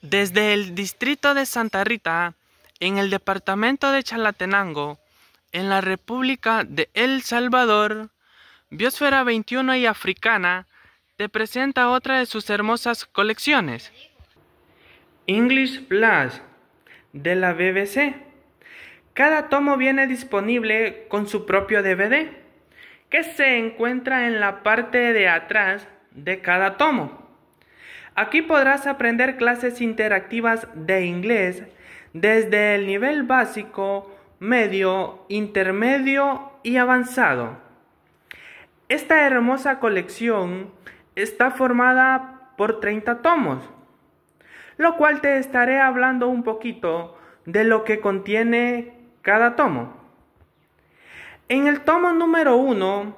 Desde el distrito de Santa Rita, en el departamento de Chalatenango, en la República de El Salvador, Biosfera 21 y Africana te presenta otra de sus hermosas colecciones. English Plus, de la BBC. Cada tomo viene disponible con su propio DVD, que se encuentra en la parte de atrás de cada tomo. Aquí podrás aprender clases interactivas de inglés desde el nivel básico, medio, intermedio y avanzado. Esta hermosa colección está formada por 30 tomos, lo cual te estaré hablando un poquito de lo que contiene cada tomo. En el tomo número 1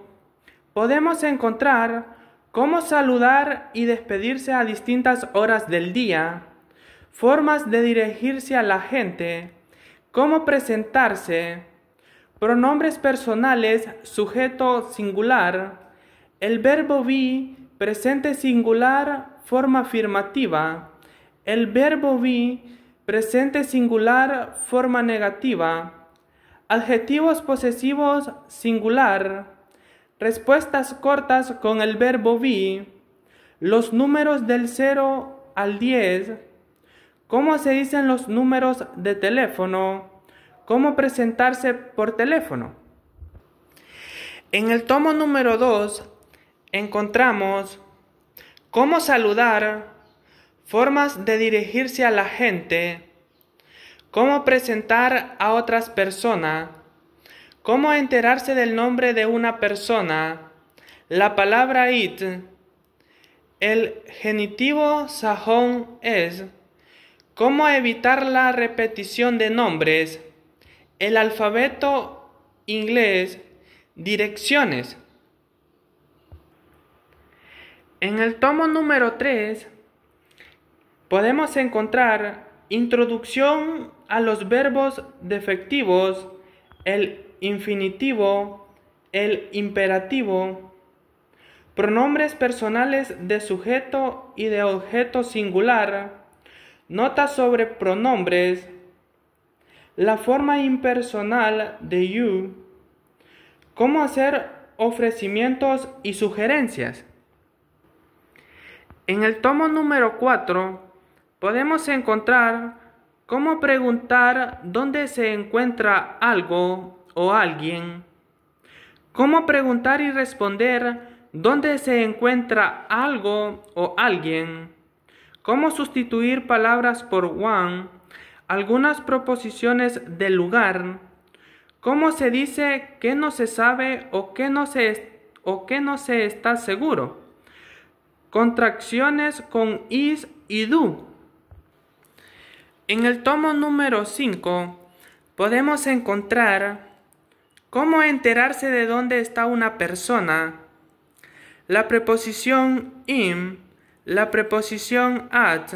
podemos encontrar cómo saludar y despedirse a distintas horas del día, formas de dirigirse a la gente, cómo presentarse, pronombres personales, sujeto singular, el verbo be, presente singular, forma afirmativa, el verbo be, presente singular, forma negativa, adjetivos posesivos singular, respuestas cortas con el verbo be, los números del 0 al 10, cómo se dicen los números de teléfono, cómo presentarse por teléfono. En el tomo número 2 encontramos cómo saludar, formas de dirigirse a la gente, cómo presentar a otras personas, cómo enterarse del nombre de una persona, la palabra it, el genitivo sajón es, cómo evitar la repetición de nombres, el alfabeto inglés, direcciones. En el tomo número 3 podemos encontrar introducción a los verbos defectivos, el infinitivo, el imperativo, pronombres personales de sujeto y de objeto singular, notas sobre pronombres, la forma impersonal de you, cómo hacer ofrecimientos y sugerencias. En el tomo número 4 podemos encontrar cómo preguntar dónde se encuentra algo o alguien, cómo preguntar y responder dónde se encuentra algo o alguien, cómo sustituir palabras por one, algunas proposiciones del lugar, cómo se dice que no se sabe o que no se está seguro, contracciones con is y do. En el tomo número 5 podemos encontrar cómo enterarse de dónde está una persona, la preposición in, la preposición at,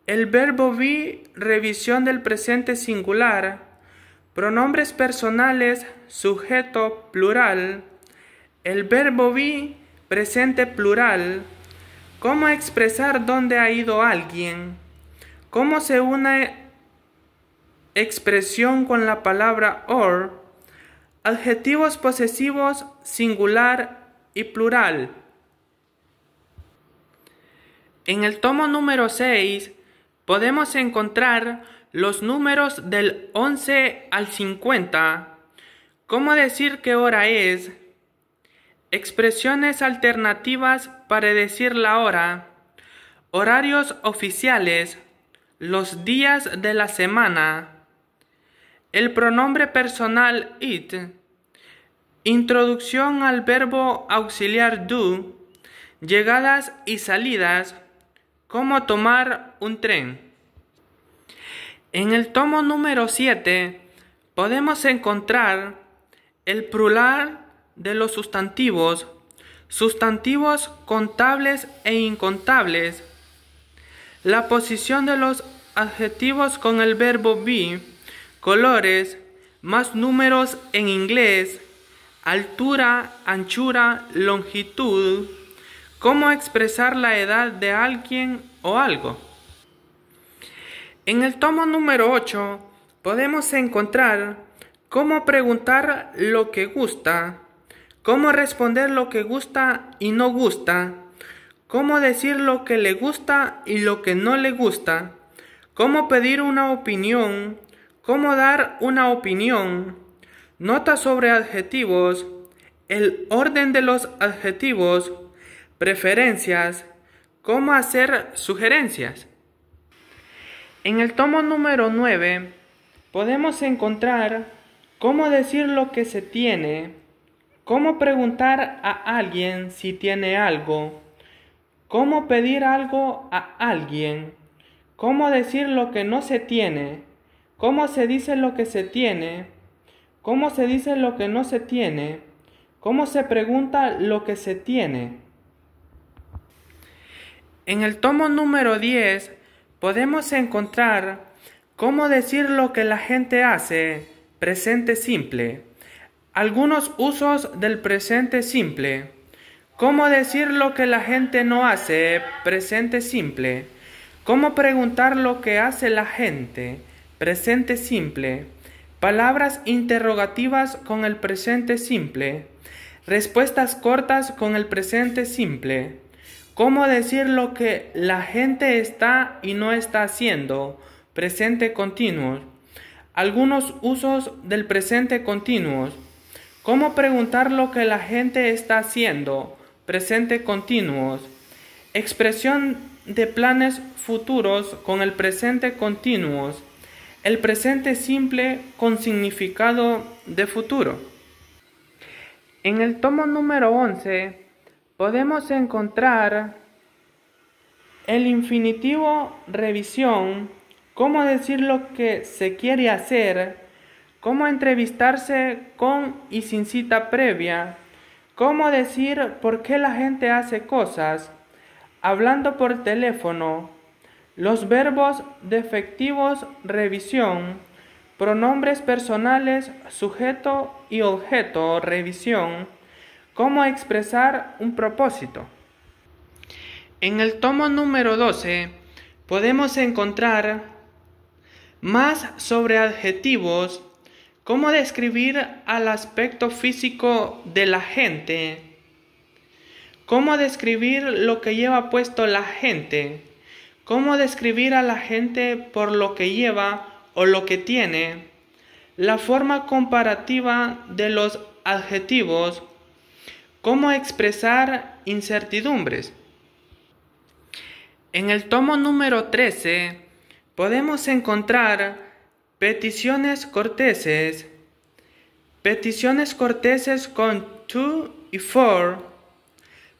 el verbo be, revisión del presente singular, pronombres personales, sujeto plural, el verbo be, presente plural, cómo expresar dónde ha ido alguien, cómo se une expresión con la palabra or, adjetivos posesivos singular y plural. En el tomo número 6 podemos encontrar los números del 11 al 50, cómo decir qué hora es, expresiones alternativas para decir la hora, horarios oficiales, los días de la semana, el pronombre personal it, introducción al verbo auxiliar do, llegadas y salidas, cómo tomar un tren. En el tomo número 7 podemos encontrar el plural de los sustantivos, sustantivos contables e incontables, la posición de los adjetivos con el verbo be, colores, más números en inglés, altura, anchura, longitud, cómo expresar la edad de alguien o algo. En el tomo número 8 podemos encontrar cómo preguntar lo que gusta, cómo responder lo que gusta y no gusta, cómo decir lo que le gusta y lo que no le gusta, cómo pedir una opinión, cómo dar una opinión, notas sobre adjetivos, el orden de los adjetivos, preferencias, cómo hacer sugerencias. En el tomo número 9 podemos encontrar cómo decir lo que se tiene, cómo preguntar a alguien si tiene algo, cómo pedir algo a alguien, cómo decir lo que no se tiene, cómo se dice lo que se tiene, cómo se dice lo que no se tiene, cómo se pregunta lo que se tiene. En el tomo número 10 podemos encontrar cómo decir lo que la gente hace, presente simple, algunos usos del presente simple, cómo decir lo que la gente no hace, presente simple, cómo preguntar lo que hace la gente, presente simple, palabras interrogativas con el presente simple, respuestas cortas con el presente simple, cómo decir lo que la gente está y no está haciendo, presente continuo, algunos usos del presente continuo, cómo preguntar lo que la gente está haciendo, presente continuo, expresión de planes futuros con el presente continuo, el presente simple con significado de futuro. En el tomo número 11 podemos encontrar el infinitivo revisión, cómo decir lo que se quiere hacer, cómo entrevistarse con y sin cita previa, cómo decir por qué la gente hace cosas, hablando por teléfono, los verbos defectivos revisión, pronombres personales sujeto y objeto revisión, cómo expresar un propósito. En el tomo número 12 podemos encontrar más sobre adjetivos, cómo describir al aspecto físico de la gente, cómo describir lo que lleva puesto la gente, cómo describir a la gente por lo que lleva o lo que tiene, la forma comparativa de los adjetivos, cómo expresar incertidumbres. En el tomo número 13 podemos encontrar peticiones corteses con to y for,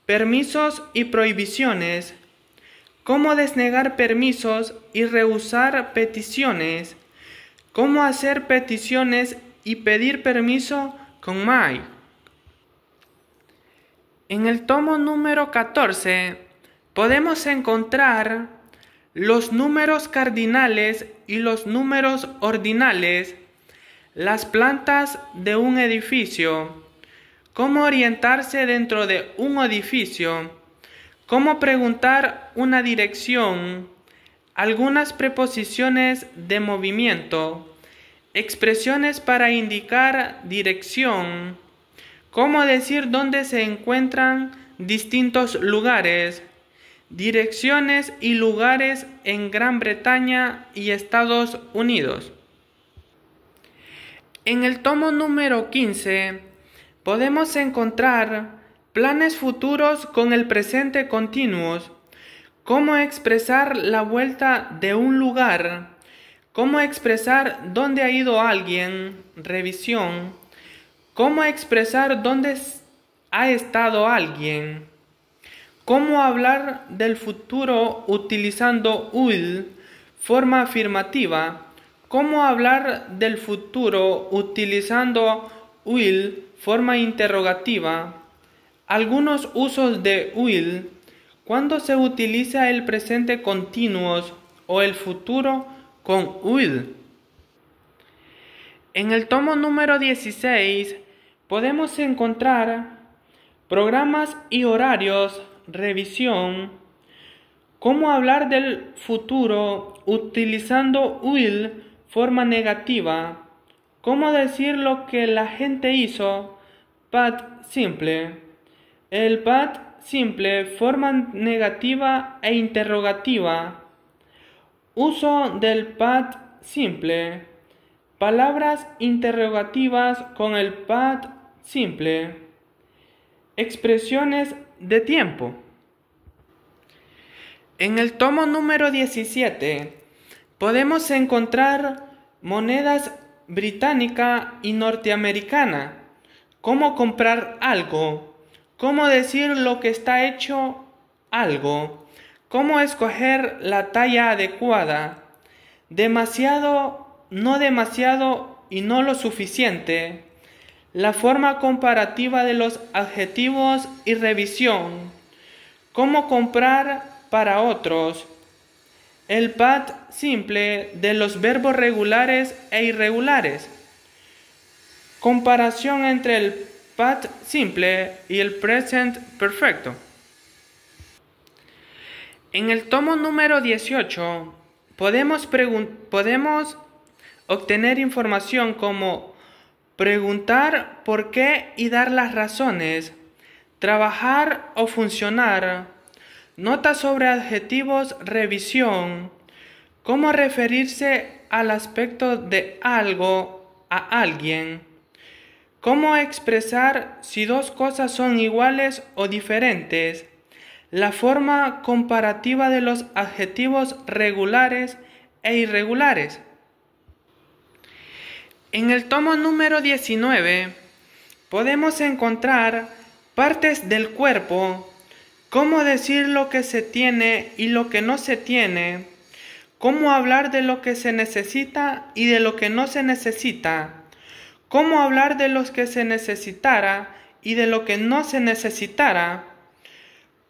permisos y prohibiciones, cómo desnegar permisos y rehusar peticiones, cómo hacer peticiones y pedir permiso con my. En el tomo número 14 podemos encontrar los números cardinales y los números ordinales, las plantas de un edificio, cómo orientarse dentro de un edificio, cómo preguntar una dirección, algunas preposiciones de movimiento, expresiones para indicar dirección, cómo decir dónde se encuentran distintos lugares, direcciones y lugares en Gran Bretaña y Estados Unidos. En el tomo número 15 podemos encontrar planes futuros con el presente continuos, cómo expresar la vuelta de un lugar, cómo expresar dónde ha ido alguien, revisión, cómo expresar dónde ha estado alguien, cómo hablar del futuro utilizando will, forma afirmativa, cómo hablar del futuro utilizando will, forma interrogativa, algunos usos de will, cuando se utiliza el presente continuos o el futuro con will. En el tomo número 16 podemos encontrar programas y horarios, revisión, ¿Cómo hablar del futuro utilizando will, forma negativa? ¿Cómo decir lo que la gente hizo? Past simple. El past simple, forma negativa e interrogativa. Uso del past simple. Palabras interrogativas con el past simple. Expresiones de tiempo. En el tomo número 17 podemos encontrar monedas británica y norteamericana, cómo comprar algo, cómo decir lo que está hecho algo, cómo escoger la talla adecuada, demasiado, no demasiado y no lo suficiente, la forma comparativa de los adjetivos y revisión, cómo comprar para otros, el past simple de los verbos regulares e irregulares, comparación entre el past simple y el present perfecto. En el tomo número 18 podemos obtener información como preguntar por qué y dar las razones, trabajar o funcionar, notas sobre adjetivos, revisión, cómo referirse al aspecto de algo a alguien, cómo expresar si dos cosas son iguales o diferentes, la forma comparativa de los adjetivos regulares e irregulares. En el tomo número 19 podemos encontrar partes del cuerpo, cómo decir lo que se tiene y lo que no se tiene, cómo hablar de lo que se necesita y de lo que no se necesita, cómo hablar de lo que se necesitara y de lo que no se necesitara,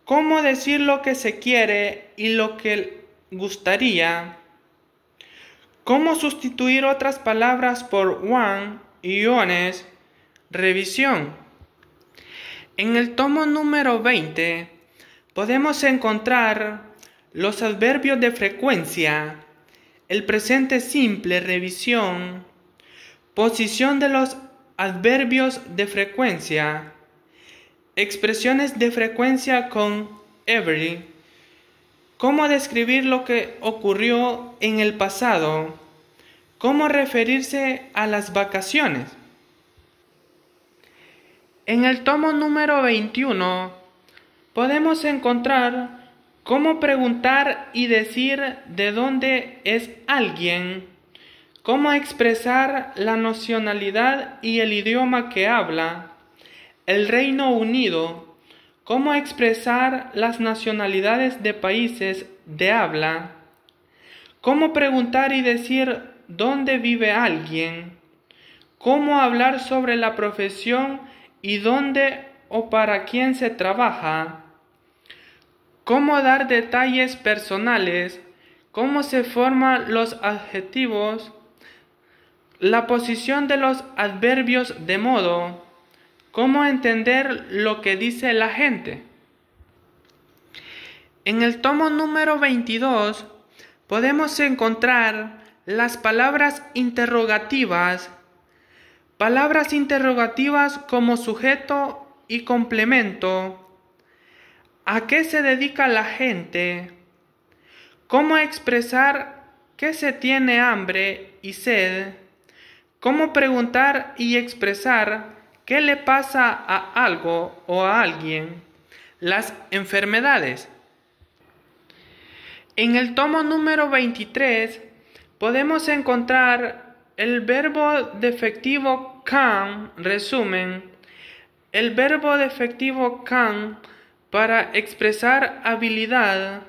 cómo decir lo que se quiere y lo que gustaría, cómo sustituir otras palabras por one y ones, revisión. En el tomo número 20 podemos encontrar los adverbios de frecuencia, el presente simple, revisión, posición de los adverbios de frecuencia, expresiones de frecuencia con every, cómo describir lo que ocurrió en el pasado, cómo referirse a las vacaciones. En el tomo número 21 podemos encontrar cómo preguntar y decir de dónde es alguien, cómo expresar la nacionalidad y el idioma que habla, el Reino Unido, cómo expresar las nacionalidades de países de habla, cómo preguntar y decir dónde vive alguien, cómo hablar sobre la profesión y dónde o para quién se trabaja, cómo dar detalles personales, cómo se forman los adjetivos, la posición de los adverbios de modo, cómo entender lo que dice la gente. En el tomo número 22 podemos encontrar las palabras interrogativas como sujeto y complemento, ¿a qué se dedica la gente? ¿Cómo expresar que se tiene hambre y sed? ¿Cómo preguntar y expresar qué le pasa a algo o a alguien? Las enfermedades. En el tomo número 23 podemos encontrar el verbo defectivo can, resumen, el verbo defectivo can para expresar habilidad,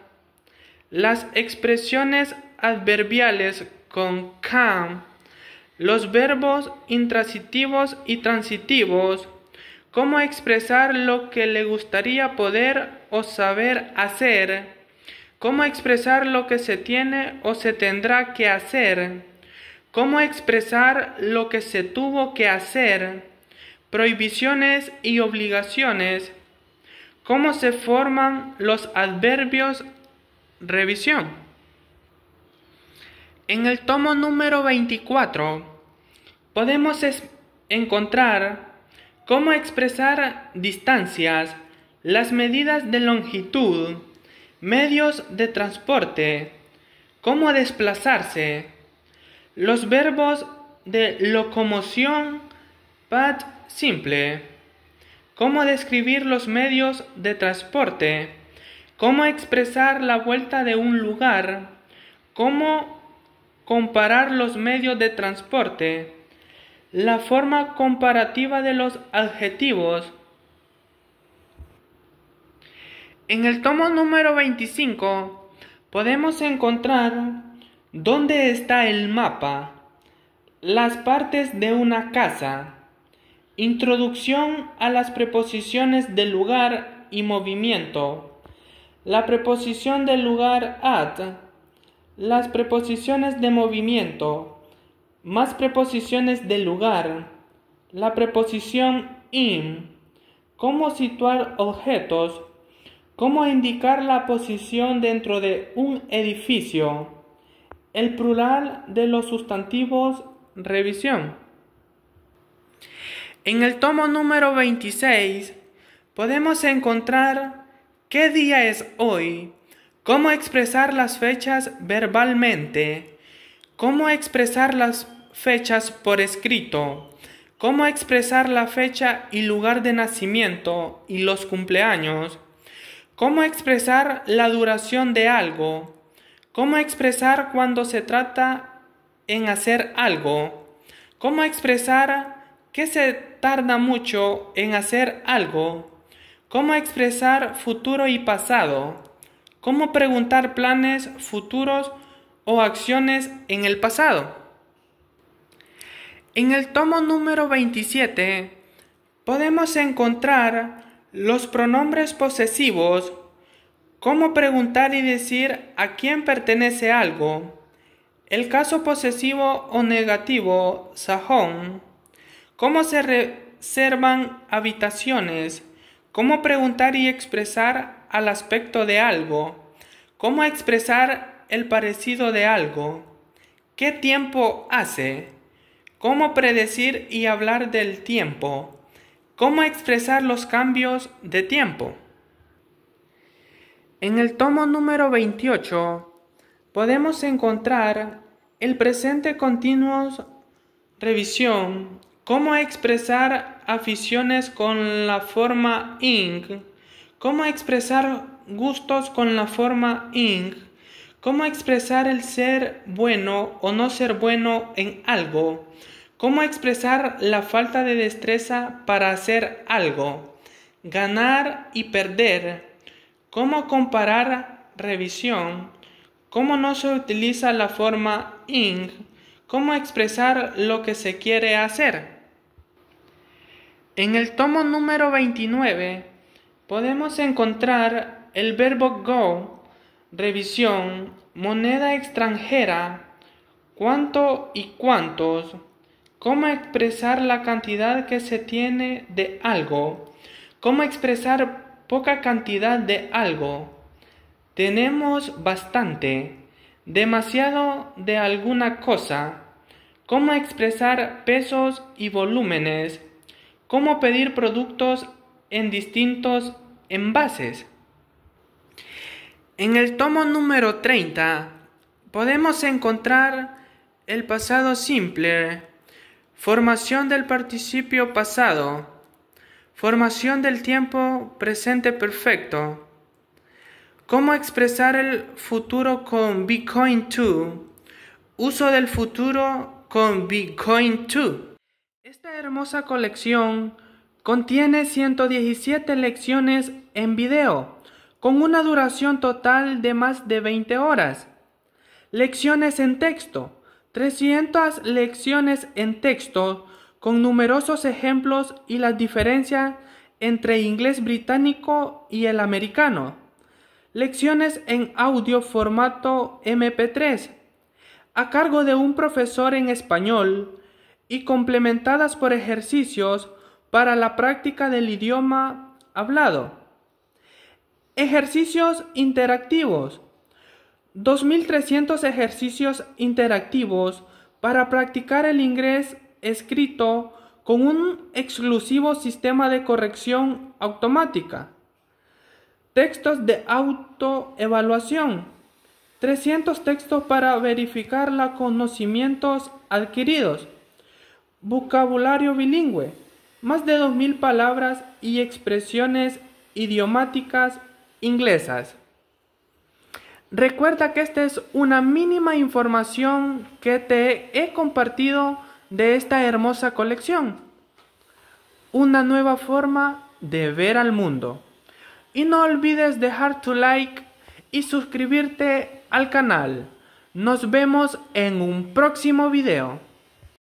las expresiones adverbiales con can, los verbos intransitivos y transitivos, cómo expresar lo que le gustaría poder o saber hacer, cómo expresar lo que se tiene o se tendrá que hacer, cómo expresar lo que se tuvo que hacer, prohibiciones y obligaciones, cómo se forman los adverbios Revisión. En el tomo número 24 podemos encontrar cómo expresar distancias, las medidas de longitud, medios de transporte, cómo desplazarse, los verbos de locomoción, pad simple, cómo describir los medios de transporte, cómo expresar la vuelta de un lugar, cómo comparar los medios de transporte, la forma comparativa de los adjetivos. En el tomo número 25 podemos encontrar dónde está el mapa, las partes de una casa, introducción a las preposiciones de lugar y movimiento, la preposición de lugar at, las preposiciones de movimiento, más preposiciones de lugar, la preposición in, cómo situar objetos, cómo indicar la posición dentro de un edificio, el plural de los sustantivos, revisión. En el tomo número 26 podemos encontrar qué día es hoy, cómo expresar las fechas verbalmente, cómo expresar las fechas por escrito, cómo expresar la fecha y lugar de nacimiento y los cumpleaños, cómo expresar la duración de algo, cómo expresar cuando se trata en hacer algo, cómo expresar que se tarda mucho en hacer algo, cómo expresar futuro y pasado, cómo preguntar planes futuros o acciones en el pasado. En el tomo número 27 podemos encontrar los pronombres posesivos, cómo preguntar y decir a quién pertenece algo, el caso posesivo o negativo, sajón, cómo se reservan habitaciones, cómo preguntar y expresar al aspecto de algo, cómo expresar el parecido de algo, qué tiempo hace, cómo predecir y hablar del tiempo, cómo expresar los cambios de tiempo. En el tomo número 28 podemos encontrar el presente continuo, revisión, cómo expresar aficiones con la forma ing, cómo expresar gustos con la forma ing, cómo expresar el ser bueno o no ser bueno en algo, cómo expresar la falta de destreza para hacer algo, ganar y perder, cómo comparar, revisión, cómo no se utiliza la forma ing, cómo expresar lo que se quiere hacer. En el tomo número 29 podemos encontrar el verbo go, revisión, moneda extranjera, cuánto y cuántos, cómo expresar la cantidad que se tiene de algo, cómo expresar poca cantidad de algo, tenemos bastante, demasiado de alguna cosa, cómo expresar pesos y volúmenes, cómo pedir productos en distintos envases. En el tomo número 30 podemos encontrar el pasado simple, formación del participio pasado, formación del tiempo presente perfecto, cómo expresar el futuro con be going to, uso del futuro con be going to. Esta hermosa colección contiene 117 lecciones en video, con una duración total de más de 20 horas. Lecciones en texto, 300 lecciones en texto, con numerosos ejemplos y las diferencias entre inglés británico y el americano. Lecciones en audio formato MP3, a cargo de un profesor en español, y complementadas por ejercicios para la práctica del idioma hablado. Ejercicios interactivos, 2.300 ejercicios interactivos para practicar el inglés escrito con un exclusivo sistema de corrección automática. Textos de autoevaluación. 300 textos para verificar los conocimientos adquiridos. Vocabulario bilingüe. Más de 2.000 palabras y expresiones idiomáticas inglesas. Recuerda que esta es una mínima información que te he compartido de esta hermosa colección. Una nueva forma de ver al mundo. Y no olvides dejar tu like y suscribirte al canal. Nos vemos en un próximo video.